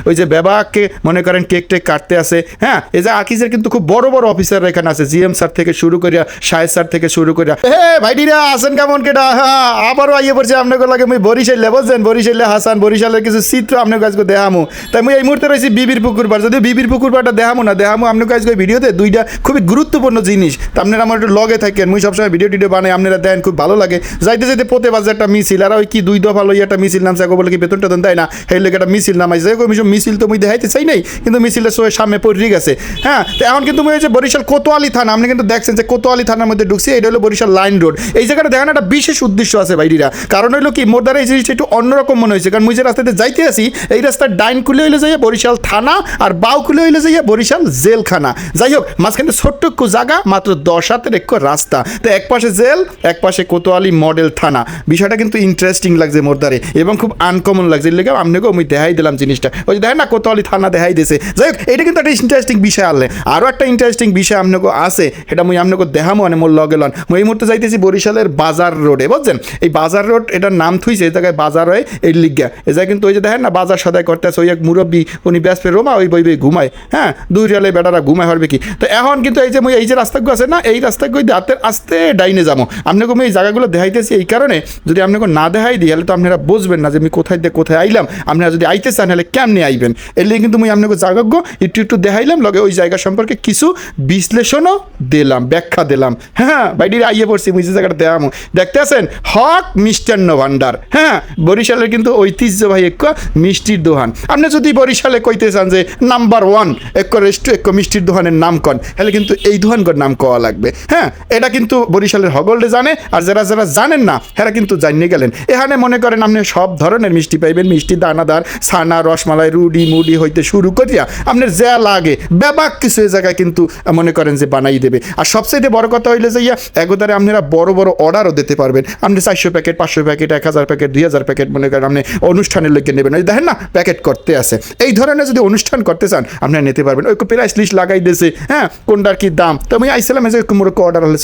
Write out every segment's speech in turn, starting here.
ওই যে বেবাককে মনে করেন কেক টেক কাটতে আসে। হ্যাঁ, এই যে আকিজের কিন্তু খুব বড় বড় অফিসাররা এখানে আছে, জিএম স্যার থেকে শুরু করিয়া শাহেদ স্যার থেকে শুরু করিয়া। হে ভাইডিরা আসেন কেমন কেটা? হ্যাঁ, আবারও আইয়ে পড়ছে আপনাকে লাগে। মুই বরিশালে বুঝছেন, বরিশালে হাসান, বরিশালের কিছু চিত্র আপনাকে আজকে দেখামু। তাই মুই এই মুহূর্তে রয়েছি বিবির পুকুর পাড়। যদি বিবির পুকুর পাড়টা দেখামু না দেখামু আপনাকে আজকে ভিডিওতে দুইটা খুবই গুরুত্বপূর্ণ জিনিস। তা আপনারা আমার একটু লগে থাকেন, মুই সবসময় ভিডিও টিডিও বানাই, আপনারা দেন, খুব ভালো লাগে। যাইতে যাইতে পোতে বাজে একটা মিছিল, আর ওই কি 2 দফা লইয়া একটা মিছিল নামছে, বলে কি বেতন টেতন দেয় না, সেই লেগে একটা মিছিল নামাইছে। মিছিল তো মুই দেখাইতে চাই নাই, কিন্তু মিছিলের সামনে পড়ে গেছে। হ্যাঁ, তো এখন কিন্তু মুই হচ্ছে বরিশাল কোতোয়ালি থানা, আপনি কিন্তু দেখছেন যে কোতোয়ালি থানার মধ্যে ঢুকছি। এটা হলো বরিশাল লাইন রোড। এই জায়গাটা দেখানো একটা বিশেষ উদ্দেশ্য আছে ভাইডিরা। কারণ হইলো কি, মোর দ্বারা এই জিনিসটা একটু অন্যরকম মনে হয়েছে। কারণ মুই যে রাস্তাতে যাইতে আসি, এই রাস্তার ডাইন খুলে হইলে যাইয়া বরিশাল থানা, আর বাউ খুলে হইলে যাইয়া বরিশাল জেলখানা। যাই হোক, মাঝখানে ছোট্ট একটু জায়গা, মাত্র 10 হাতের একটু রাস্তা। তো এক পাশে জেল, এক পাশে কোতোয়ালি মডেল থানা। বিষয়টা কিন্তু ইন্টারেস্টিং লাগছে মোর দ্বারে, এবং খুব আনকমন লাগছে। এর লেগে আপনাকেও আমি দেখাই দিলাম জিনিসটা। ওই যে দেখেন না, কোতোয়ালি থানা দেখাই দিয়েছে। যাই হোক, এটা কিন্তু একটা ইন্টারেস্টিং বিষয় আনলে। আরও একটা ইন্টারেস্টিং বিষয় আপনাকে আছে, সেটা মুই আপনাকে দেখামো। মানে মোর লগে লন, মুই এই মুহূর্তে যাইতেছি বরিশালের বাজার রোডে, বুঝছেন? এই বাজার রোড, এটার নাম থুইছে, এই জায়গায় বাজার হয় এই লিগা। এই জায়গায় কিন্তু ওই যে দেখেন না, বাজার সদাই করতে আছে। ওই এক মুরব্বী, উনি ব্যস্ত রোমা, ওই বই ঘুমায়। হ্যাঁ, 2 রিয়ালে বেটারা ঘুমায় হরবে কি। তো এখন কিন্তু এই যে মুই এই যে রাস্তাগুলো আছে না, এই রাস্তাগুলো হাতের আস্তে ডাইনে যাবো। আপনাকে আমি এই জায়গাগুলো দেখাইতেছি এই কারণে, যদি আপনাকে না দেখাই দিই তাহলে তো আপনারা বুঝবেন না যে আমি কোথায় দিয়ে কোথায় আইলাম। আপনারা যদি আইতে চান তাহলে কেমনে আইবেন। এর লিগে কিন্তু মুই আপনাকে জায়গাগুলো একটু দেখাইলাম, লগে ওই জায়গা সম্পর্কে কিছু বিশ্লেষণও দিলাম, ব্যাখ্যা দিলাম। হ্যাঁ, বাইরে আইয়ে পড়ছি, মুই যে জায়গাটা দেখামো। দেখতে আছেন, হক মিষ্টান্ন ভান্ডার। হ্যাঁ, বরিশালের কিন্তু ঐতিহ্যবাহী এক মিষ্টির দোকান। আপনি যদি বরিশালে কইতে চান যে নাম্বার 1 এক মিষ্টির দোকানের নাম কন, তাহলে কিন্তু এই দোকানকার নাম কওয়া লাগবে। হ্যাঁ, এটা কিন্তু বরিশালের হগলডে জানে, আর যারা যারা জানেন না এরা কিন্তু জানিয়ে গেলেন। এখানে মনে করেন আপনি সব ধরনের মিষ্টি পাইবেন, মিষ্টি দানাদার, ছানা, রসমালাই, রুডি মুডি হইতে শুরু করিয়া আপনার যা লাগে ব্যাপাক কিছু এই জায়গায় কিন্তু মনে করেন যে বানাই দেবে। আর সবচাইতে বড় কথা হইলে যে একদারে আপনারা বড় বড় অর্ডারও দিতে পারবেন। আপনি 400 প্যাকেট, 500 প্যাকেট, 1000 প্যাকেট, 2000 প্যাকেট মনে করেন আপনি অনুষ্ঠানের লোককে নেবেন। ওই দেখেন না, প্যাকেট করতে আছে। এই ধরনের যদি অনুষ্ঠান করতে চান আপনারা নিতে পারবেন। ওই প্রাইস লিস্ট লাগাই দিয়েছে। হ্যাঁ, কোনটার কি দাম। তো আমি আইছিলাম যে মোরক্কো অর্ডার হলে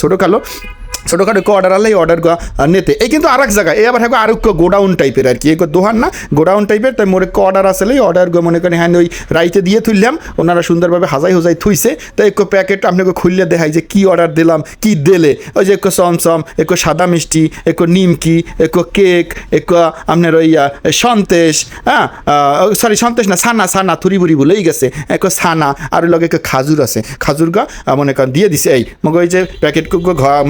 ছোটোখাটো অর্ডার আনলে অর্ডার নিতে। এই কিন্তু আর এক জায়গায়, এই আবার আরো গোডাউন টাইপের আর কি, এই দোহান না, গোডাউন টাইপের। তাই মোরে অর্ডার আসলে অর্ডার মনে করেন হ্যাঁ ওই রাইতে দিয়ে থুইলাম, ওনারা সুন্দরভাবে হাজাই থুইছে। তো একটু প্যাকেট আপনাকে খুললে দেখাই যে কী অর্ডার দিলাম, কি দিলে। ওই যে একটু চমচম, একটু সাদা মিষ্টি, একটু নিমকি, একটু কেক, একটু আপনার ওই সন্তেশ, হ্যাঁ সরি সন্তেশ না, ছানা থুরি বলেই গেছে, একটু ছানা, আর ওই লগে একটু খাজুর আছে, খাজুর মনে করেন দিয়ে দিছে। এই মগে ওই যে প্যাকেট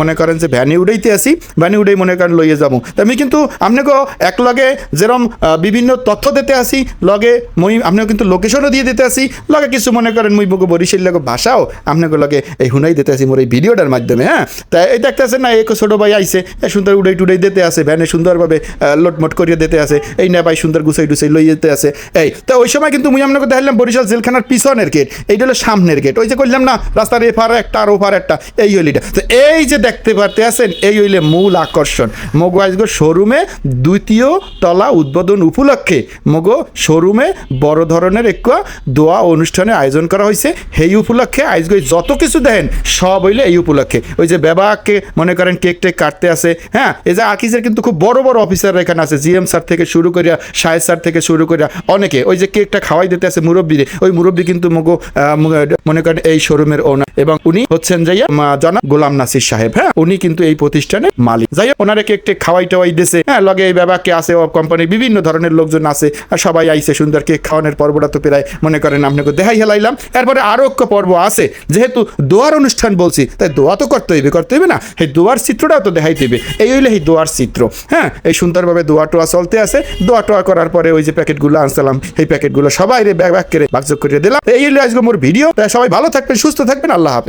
মনে করেন যে ভ্যানে উড়াইতে আসি, ভ্যানে উড়াই মনে করেন লইয়ে যাবো। আমি কিন্তু আপনাকেও এক লগে যেরকম বিভিন্ন তথ্য দিতে আসি, লগে মই আপনাকে কিন্তু লোকেশনও দিয়ে দিতে আসি, লগে কিছু মনে করেন মুই বকে বরিশাল লগে ভাষাও আপনাকে লগে এই হুনাই দিতে আসি মোর এই ভিডিওটার মাধ্যমে। হ্যাঁ, তাই এই দেখতে আসেন না, এক ছোটো ভাই আইসে, সুন্দর উড়াই টুড়াই দিতে আসে, ভ্যানে সুন্দরভাবে লোটমোট করিয়ে দিতে আসে। এই না ভাই সুন্দর গুছাই লই যেতে আসে। এই তো ওই সময় কিন্তু মুই আপনাকে দেখালাম বরিশাল জেলখানার পিছনের গেট, এইটা হলো সামনের গেট। ওই যে করলাম না, রাস্তার এপার একটা আর ওপার একটা, এই হলিটা। তো এই যে দেখতে পারতে আছেন, এই হইলে মূল আকর্ষণ। মগো আজকে শোরুমে 2য় তলা উদ্বোধন উপলক্ষে মগো শোরুমে বড় ধরনের একটা দোয়া অনুষ্ঠানের আয়োজন করা হয়েছে। এই উপলক্ষে আজকে যত কিছু দেন সব হইলে এই উপলক্ষে। ওই যে বেবাককে মনে করেন কেক টেক কাটতে আছে। হ্যাঁ, এই যে আকিজের কিন্তু খুব বড় বড় অফিসাররা এখানে আছে, জিএম স্যার থেকে শুরু করিয়া শাহেদ স্যার থেকে শুরু করিয়া অনেকে। ওই যে কেকটা খাওয়াই দিতে আছে মুরব্বীরে, ওই মুরব্বী কিন্তু মগো মনে করেন এই শোরুমের ওনার, এবং উনি হচ্ছেন যাইয়া জনাব গোলাম নাসির সাহেব। হ্যাঁ, উনি কিন্তু এই প্রতিষ্ঠানের মালিক। যাই হোক, ওনারা কেক টেক খাওয়াই টাওয়াই দিয়েছে। হ্যাঁ, লগে এই ব্যাপারকে আছে, কোম্পানির বিভিন্ন ধরনের লোকজন আছে, আর সবাই আইসে। সুন্দর কেক খাওয়ানোর পর্বটা তো প্রায় মনে করেন আপনাকে দেখাই হেলাইলাম। এরপরে আরও একটা পর্ব আছে, যেহেতু দোয়ার অনুষ্ঠান বলছি, তাই দোয়া তো করতে হইবে না, এই দোয়ার চিত্রটাও তো দেখাই দেবে। এই হইলে এই দোয়ার চিত্র। হ্যাঁ, এই সুন্দরভাবে দোয়া টোয়া চলতে আছে। দোয়া টোয়া করার পরে ওই যে প্যাকেটগুলো আনছিলাম, এই প্যাকেটগুলো সবাই ব্যাগ করে ভাগযোগ করে দিলাম। এই হইলে আজকে মোর ভিডিও। তাই সবাই ভালো থাকবেন, সুস্থ থাকবেন, আল্লাহ হাফেজ।